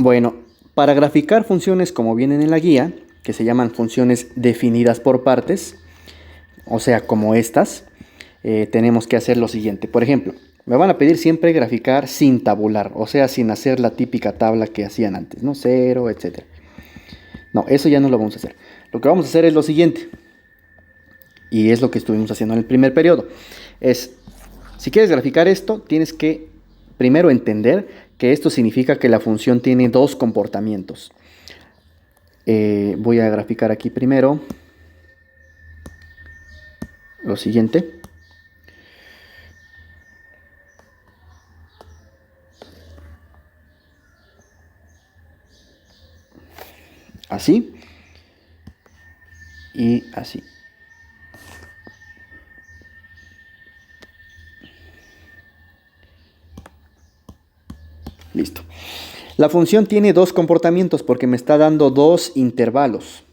Bueno, para graficar funciones como vienen en la guía, que se llaman funciones definidas por partes, o sea, como estas, tenemos que hacer lo siguiente. Por ejemplo, me van a pedir siempre graficar sin tabular, o sea, sin hacer la típica tabla que hacían antes, ¿no? Cero, etc. No, eso ya no lo vamos a hacer. Lo que vamos a hacer es lo siguiente, y es lo que estuvimos haciendo en el primer periodo. Si quieres graficar esto, tienes que primero entender que esto significa que la función tiene dos comportamientos. Voy a graficar aquí primero lo siguiente. Así y así. Listo. La función tiene dos comportamientos porque me está dando dos intervalos.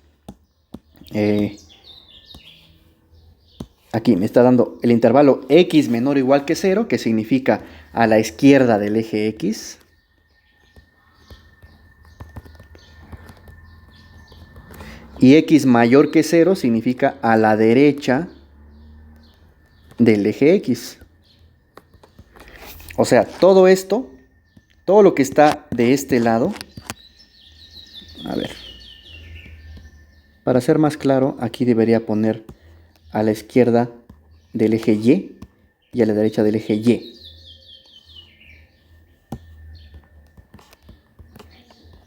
Aquí me está dando el intervalo x menor o igual que 0, que significa a la izquierda del eje x. Y x mayor que 0 significa a la derecha del eje x. O sea, todo esto, todo lo que está de este lado, a ver, para ser más claro, aquí debería poner a la izquierda del eje y a la derecha del eje Y.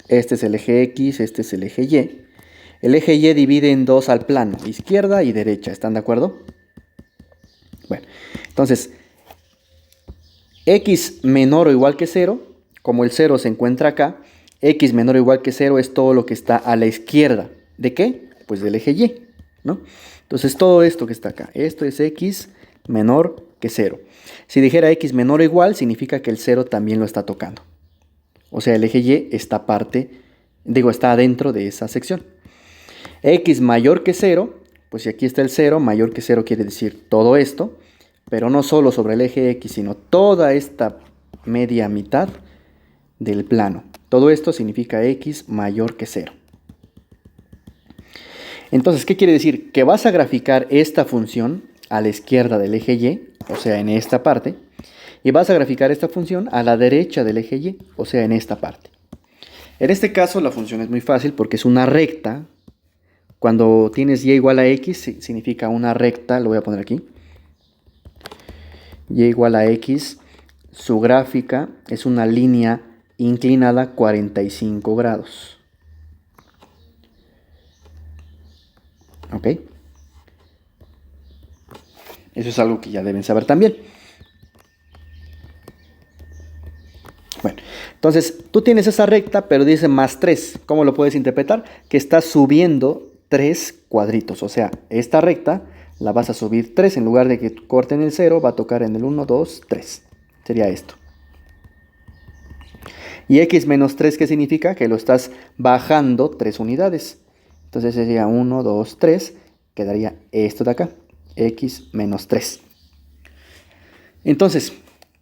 Este es el eje X, este es el eje Y. El eje Y divide en dos al plano, izquierda y derecha, ¿están de acuerdo? Bueno, entonces, x menor o igual que 0, como el 0 se encuentra acá, x menor o igual que 0 es todo lo que está a la izquierda. ¿De qué? Pues del eje Y, ¿no? Entonces todo esto que está acá, esto es x menor que 0. Si dijera x menor o igual, significa que el 0 también lo está tocando. O sea, el eje Y está adentro de esa sección. X mayor que 0, pues si aquí está el 0, mayor que 0 quiere decir todo esto, pero no solo sobre el eje X, sino toda esta media mitad del plano. Todo esto significa X mayor que 0. Entonces, ¿qué quiere decir? Que vas a graficar esta función a la izquierda del eje Y, o sea, en esta parte, y vas a graficar esta función a la derecha del eje Y, o sea, en esta parte. En este caso, la función es muy fácil porque es una recta. Cuando tienes y igual a x, significa una recta, lo voy a poner aquí. Y igual a x, su gráfica es una línea inclinada 45 grados. ¿Ok? Eso es algo que ya deben saber también. Bueno, entonces tú tienes esa recta, pero dice más 3. ¿Cómo lo puedes interpretar? Que está subiendo 3 cuadritos. O sea, esta recta la vas a subir 3. En lugar de que corte en el 0, va a tocar en el 1, 2, 3. Sería esto. Y x menos 3, ¿qué significa? Que lo estás bajando 3 unidades. Entonces sería 1, 2, 3. Quedaría esto de acá. X menos 3. Entonces,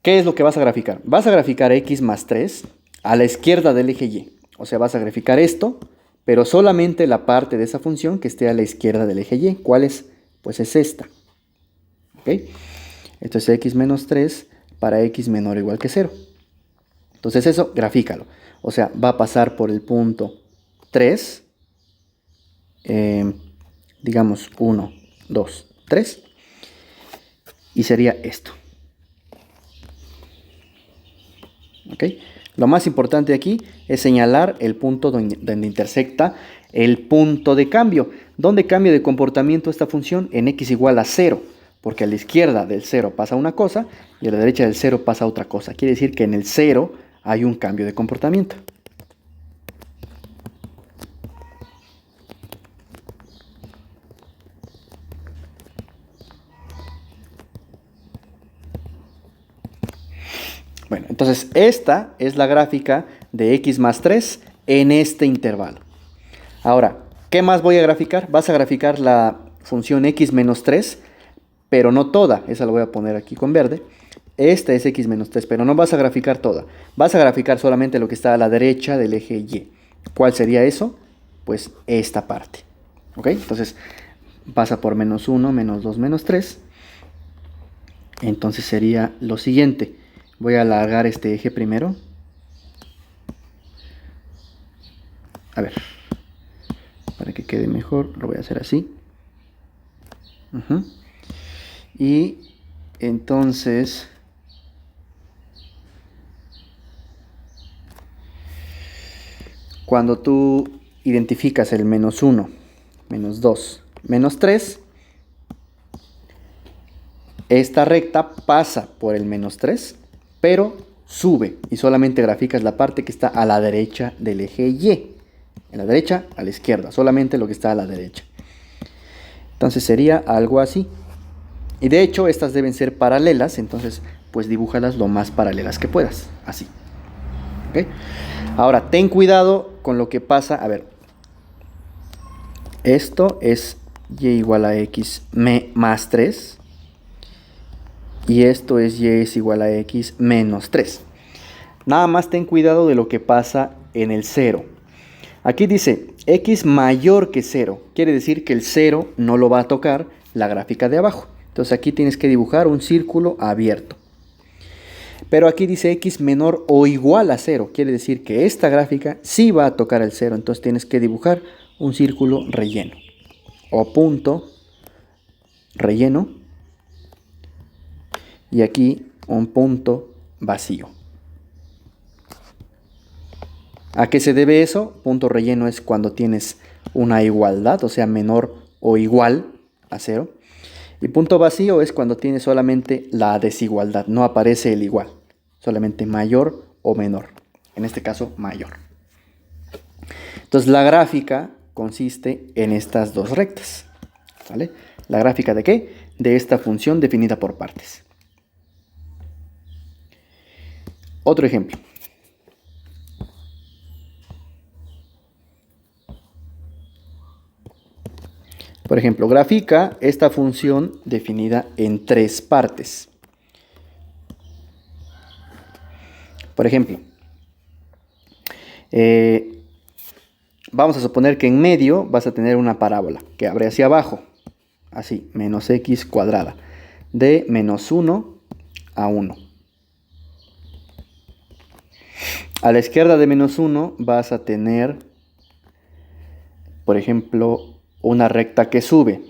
¿qué es lo que vas a graficar? Vas a graficar x más 3 a la izquierda del eje Y. O sea, vas a graficar esto, pero solamente la parte de esa función que esté a la izquierda del eje Y. ¿Cuál es? Pues es esta. ¿Ok? Esto es x menos 3 para x menor o igual que 0. Entonces eso, grafícalo. O sea, va a pasar por el punto 3. Digamos 1, 2, 3. Y sería esto. ¿Ok? Lo más importante aquí es señalar el punto donde intersecta el punto de cambio. ¿Dónde cambia de comportamiento esta función? En x igual a 0. Porque a la izquierda del 0 pasa una cosa y a la derecha del 0 pasa otra cosa. Quiere decir que en el 0 hay un cambio de comportamiento. Bueno, entonces esta es la gráfica de x más 3 en este intervalo. Ahora, ¿qué más voy a graficar? Vas a graficar la función x menos 3, pero no toda, esa la voy a poner aquí con verde. Esta es x menos 3, pero no vas a graficar toda. Vas a graficar solamente lo que está a la derecha del eje Y. ¿Cuál sería eso? Pues esta parte. ¿Ok? Entonces pasa por menos 1, menos 2, menos 3. Entonces sería lo siguiente. Voy a alargar este eje primero. A ver, para que quede mejor, lo voy a hacer así. Y entonces, cuando tú identificas el menos 1, menos 2, menos 3, esta recta pasa por el menos 3, pero sube y solamente graficas la parte que está a la derecha del eje Y. En la derecha, a la izquierda, solamente lo que está a la derecha. Entonces sería algo así. Y de hecho, estas deben ser paralelas, entonces pues dibújalas lo más paralelas que puedas, así. ¿Okay? Ahora, ten cuidado con lo que pasa. A ver, esto es y igual a x más 3. Y esto es y es igual a x menos 3. Nada más ten cuidado de lo que pasa en el 0. Aquí dice x mayor que 0. Quiere decir que el 0 no lo va a tocar la gráfica de abajo. Entonces aquí tienes que dibujar un círculo abierto. Pero aquí dice x menor o igual a 0. Quiere decir que esta gráfica sí va a tocar el 0. Entonces tienes que dibujar un círculo relleno. O punto relleno. Y aquí un punto vacío. ¿A qué se debe eso? Punto relleno es cuando tienes una igualdad, o sea, menor o igual a 0. Y punto vacío es cuando tienes solamente la desigualdad, no aparece el igual, solamente mayor o menor. En este caso, mayor. Entonces, la gráfica consiste en estas dos rectas. ¿Vale? ¿La gráfica de qué? De esta función definida por partes. Otro ejemplo. Por ejemplo, grafica esta función definida en tres partes. Por ejemplo, vamos a suponer que en medio vas a tener una parábola que abre hacia abajo, así, menos x cuadrada, de menos 1 a 1. A la izquierda de menos 1 vas a tener, por ejemplo, una recta que sube,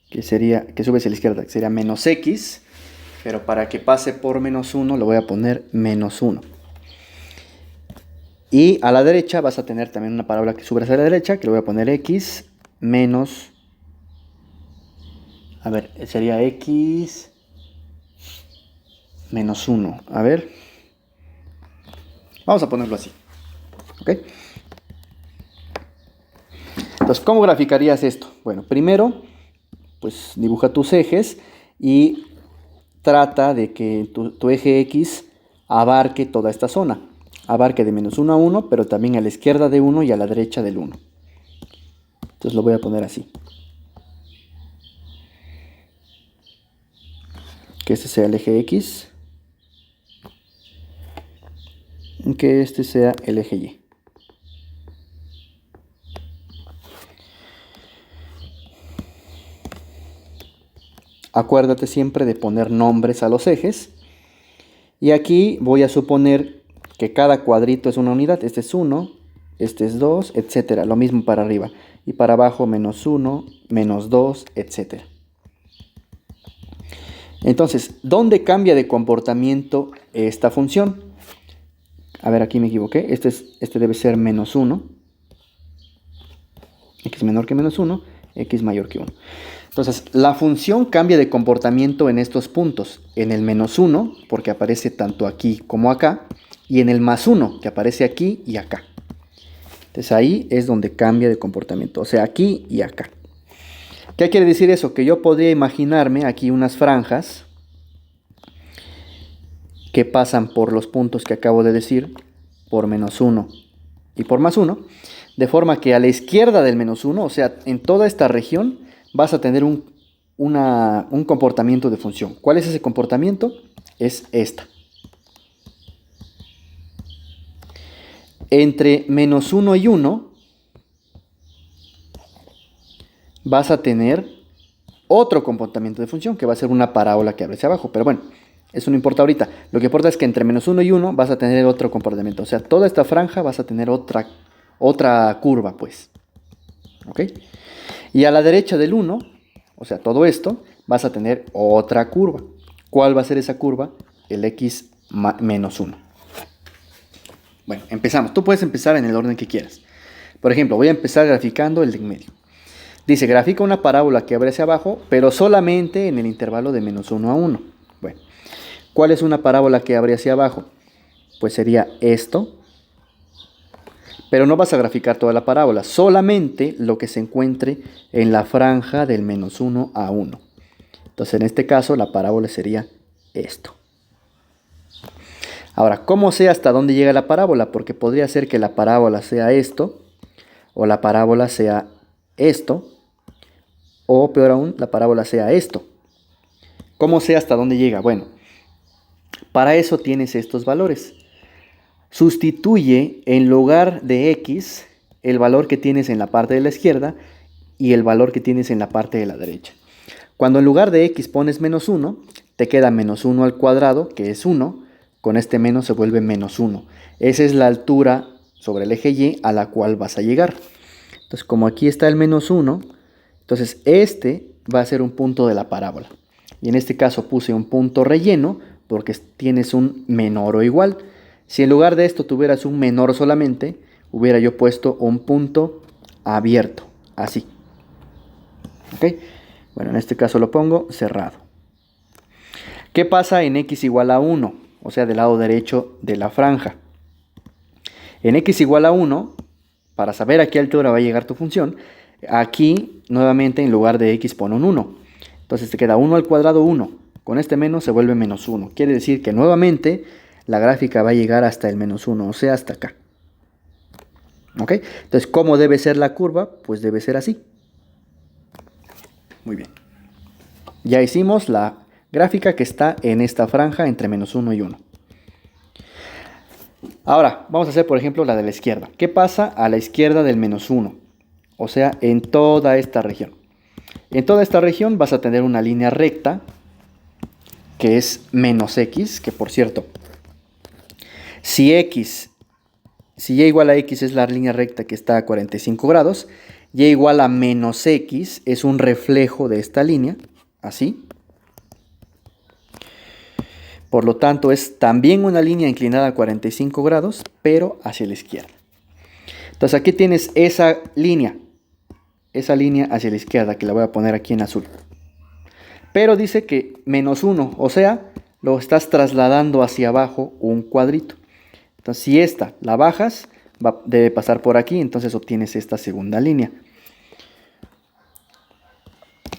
que sube hacia la izquierda, que sería menos x, pero para que pase por menos 1 lo voy a poner menos 1. Y a la derecha vas a tener también una parábola que sube hacia la derecha, que le voy a poner x menos, a ver, sería x menos 1. A ver, vamos a ponerlo así, ¿ok? Entonces, ¿cómo graficarías esto? Bueno, primero, pues dibuja tus ejes y trata de que tu eje X abarque toda esta zona. Abarque de menos 1 a 1, pero también a la izquierda de 1 y a la derecha del 1. Entonces lo voy a poner así. Que este sea el eje X. Y que este sea el eje Y. Acuérdate siempre de poner nombres a los ejes. Y aquí voy a suponer que cada cuadrito es una unidad. Este es 1, este es 2, etc. Lo mismo para arriba. Y para abajo menos 1, menos 2, etc. Entonces, ¿dónde cambia de comportamiento esta función? A ver, aquí me equivoqué. Este debe ser menos 1. X menor que menos 1, X mayor que 1. Entonces, la función cambia de comportamiento en estos puntos. En el menos 1, porque aparece tanto aquí como acá. Y en el más 1, que aparece aquí y acá. Entonces, ahí es donde cambia de comportamiento. O sea, aquí y acá. ¿Qué quiere decir eso? Que yo podría imaginarme aquí unas franjas que pasan por los puntos que acabo de decir, por menos 1 y por más 1. De forma que a la izquierda del menos 1, o sea, en toda esta región, vas a tener un comportamiento de función. ¿Cuál es ese comportamiento? es esta. Entre menos 1 y 1 vas a tener otro comportamiento de función que va a ser una parábola que abre hacia abajo. Pero bueno, eso no importa ahorita. Lo que importa es que entre menos 1 y 1 vas a tener otro comportamiento. O sea, toda esta franja vas a tener otra curva, pues. ¿Ok? Y a la derecha del 1, o sea, todo esto, vas a tener otra curva. ¿Cuál va a ser esa curva? El x menos 1. Bueno, empezamos. Tú puedes empezar en el orden que quieras. Por ejemplo, voy a empezar graficando el de en medio. Dice, grafica una parábola que abre hacia abajo, pero solamente en el intervalo de menos 1 a 1. Bueno, ¿cuál es una parábola que abre hacia abajo? Pues sería esto. Pero no vas a graficar toda la parábola, solamente lo que se encuentre en la franja del menos 1 a 1. Entonces, en este caso, la parábola sería esto. Ahora, ¿cómo sé hasta dónde llega la parábola? Porque podría ser que la parábola sea esto, o la parábola sea esto, o peor aún, la parábola sea esto. ¿Cómo sé hasta dónde llega? Bueno, para eso tienes estos valores. Sustituye en lugar de x el valor que tienes en la parte de la izquierda y el valor que tienes en la parte de la derecha. Cuando en lugar de x pones menos 1, te queda menos 1 al cuadrado, que es 1. Con este menos se vuelve menos 1. Esa es la altura sobre el eje y a la cual vas a llegar. Entonces, como aquí está el menos 1, entonces este va a ser un punto de la parábola. Y en este caso puse un punto relleno porque tienes un menor o igual. Si en lugar de esto tuvieras un menor solamente, hubiera yo puesto un punto abierto, así. ¿Ok? Bueno, en este caso lo pongo cerrado. ¿Qué pasa en x igual a 1? O sea, del lado derecho de la franja. En x igual a 1, para saber a qué altura va a llegar tu función, aquí nuevamente en lugar de x pone un 1. Entonces te queda 1 al cuadrado 1. Con este menos se vuelve menos 1. Quiere decir que nuevamente la gráfica va a llegar hasta el menos 1, o sea, hasta acá. ¿Ok? Entonces, ¿cómo debe ser la curva? Pues debe ser así. Muy bien. Ya hicimos la gráfica que está en esta franja entre menos 1 y 1. Ahora, vamos a hacer, por ejemplo, la de la izquierda. ¿Qué pasa a la izquierda del menos 1? O sea, en toda esta región. En toda esta región vas a tener una línea recta que es menos x, que por cierto, si y igual a x es la línea recta que está a 45 grados, y igual a menos x es un reflejo de esta línea, así. Por lo tanto, es también una línea inclinada a 45 grados, pero hacia la izquierda. Entonces aquí tienes esa línea hacia la izquierda, que la voy a poner aquí en azul. Pero dice que menos 1, o sea, lo estás trasladando hacia abajo un cuadrito. Entonces, si esta la bajas, debe pasar por aquí, entonces obtienes esta segunda línea.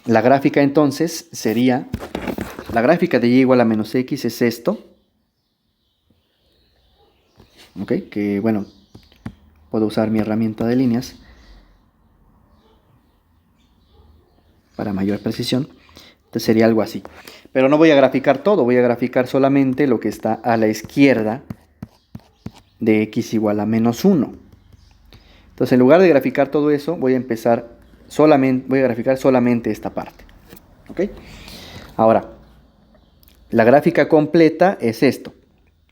La gráfica entonces sería, la gráfica de y igual a menos x es esto. Ok, que bueno, puedo usar mi herramienta de líneas para mayor precisión. Entonces sería algo así. Pero no voy a graficar todo, voy a graficar solamente lo que está a la izquierda de x igual a menos 1. Entonces, en lugar de graficar todo eso, voy a graficar solamente esta parte. ¿Ok? Ahora, la gráfica completa es esto,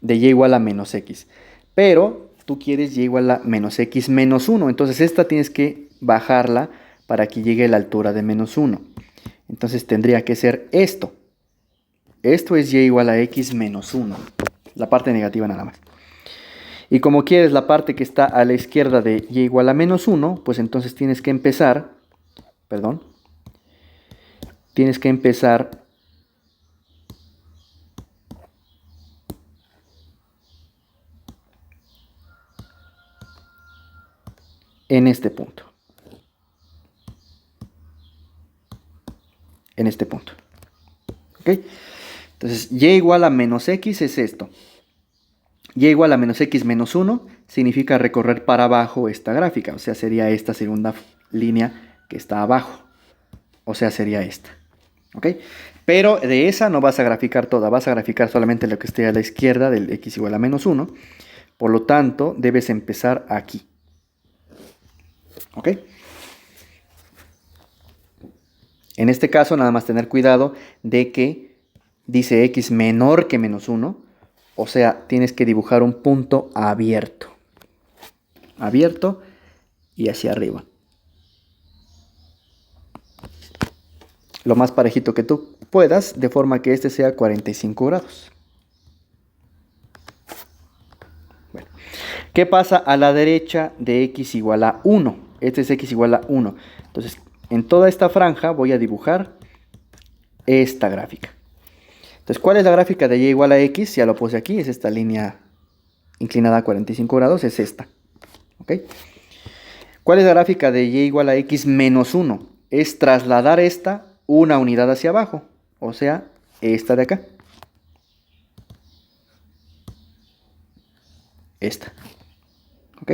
de y igual a menos x. Pero tú quieres y igual a menos x menos 1. Entonces, esta tienes que bajarla para que llegue a la altura de menos 1. Entonces, tendría que ser esto. Esto es y igual a x menos 1. La parte negativa nada más. Y como quieres la parte que está a la izquierda de y igual a menos 1, pues entonces tienes que empezar, en este punto. En este punto. ¿Ok? Entonces, y igual a menos x es esto. Y igual a menos x menos 1 significa recorrer para abajo esta gráfica. O sea, sería esta segunda línea que está abajo. O sea, sería esta. ¿Ok? Pero de esa no vas a graficar toda, vas a graficar solamente lo que esté a la izquierda del x igual a menos 1. Por lo tanto, debes empezar aquí. ¿Ok? En este caso, nada más tener cuidado de que dice x menor que menos 1. O sea, tienes que dibujar un punto abierto. Abierto y hacia arriba. Lo más parejito que tú puedas, de forma que este sea 45 grados. Bueno, ¿qué pasa a la derecha de x igual a 1? Este es x igual a 1. Entonces, en toda esta franja voy a dibujar esta gráfica. Entonces, ¿cuál es la gráfica de y igual a x? Ya lo puse aquí, es esta línea inclinada a 45 grados, es esta. ¿Ok? ¿Cuál es la gráfica de y igual a x menos 1? Es trasladar esta una unidad hacia abajo, o sea, esta de acá. Esta. ¿Ok?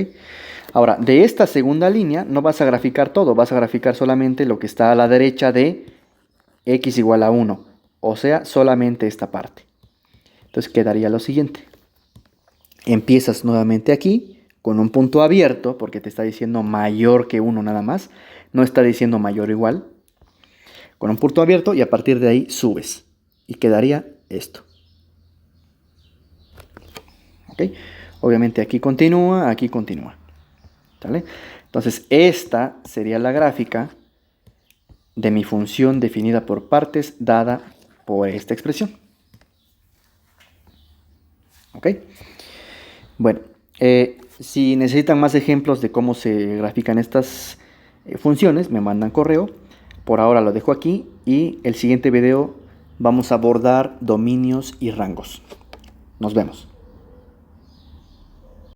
Ahora, de esta segunda línea no vas a graficar todo, vas a graficar solamente lo que está a la derecha de x igual a 1, o sea, solamente esta parte. Entonces quedaría lo siguiente. Empiezas nuevamente aquí con un punto abierto, porque te está diciendo mayor que 1 nada más, no está diciendo mayor o igual. Con un punto abierto y a partir de ahí subes. Y quedaría esto. ¿Ok? Obviamente aquí continúa, aquí continúa. ¿Vale? Entonces esta sería la gráfica de mi función definida por partes dada por esta expresión. ¿Ok? Bueno, si necesitan más ejemplos de cómo se grafican estas funciones, me mandan correo. Por ahora lo dejo aquí y el siguiente video vamos a abordar dominios y rangos. Nos vemos.